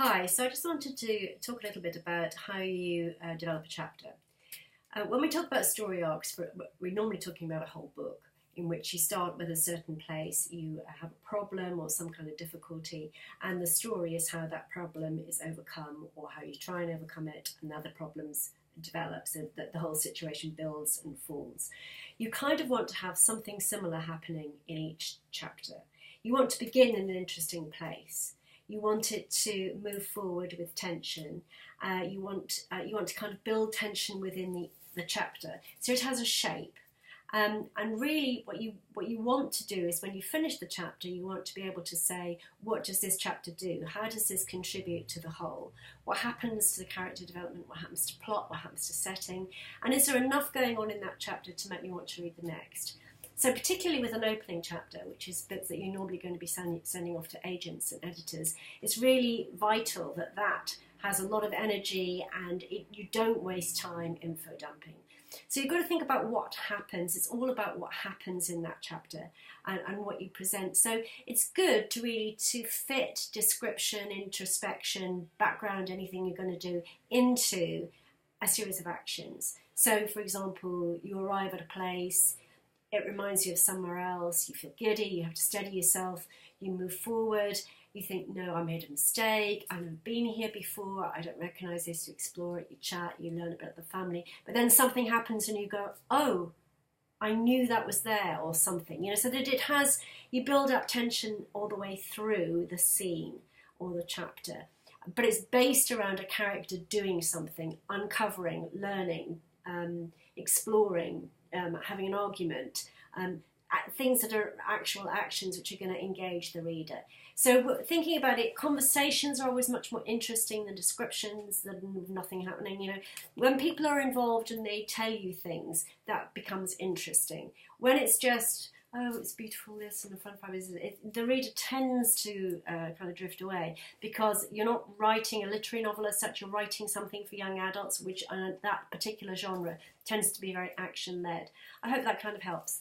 Hi, so I just wanted to talk a little bit about how you develop a chapter. When we talk about story arcs, we're normally talking about a whole book in which you start with a certain place, you have a problem or some kind of difficulty, and the story is how that problem is overcome or how you try and overcome it, and other problems develop so that the whole situation builds and falls. You kind of want to have something similar happening in each chapter. You want to begin in an interesting place. You want it to move forward with tension. You want to kind of build tension within the chapter, so it has a shape. And really, what you want to do is when you finish the chapter, you want to be able to say, what does this chapter do? How does this contribute to the whole? What happens to the character development? What happens to plot? What happens to setting? And is there enough going on in that chapter to make me want to read the next? So particularly with an opening chapter, which is bits that you're normally going to be sending off to agents and editors, it's really vital that that has a lot of energy and you don't waste time info dumping. So you've got to think about what happens. It's all about what happens in that chapter and what you present. So it's good to really to fit description, introspection, background, anything you're going to do into a series of actions. So for example, you arrive at a place, it reminds you of somewhere else, you feel giddy, you have to steady yourself, you move forward, you think, no, I made a mistake, I've never been here before, I don't recognise this, you explore it, you chat, you learn about the family, but then something happens and you go, oh, I knew that was there, or something, so that it has, you build up tension all the way through the scene or the chapter, but it's based around a character doing something, uncovering, learning, exploring, having an argument, things that are actual actions which are going to engage the reader. So thinking about it, conversations are always much more interesting than descriptions, than nothing happening. When people are involved and they tell you things, that becomes interesting. When it's just, oh, it's beautiful, this and the front five is, the reader tends to kind of drift away because you're not writing a literary novel as such, you're writing something for young adults, which that particular genre tends to be very action-led. I hope that kind of helps.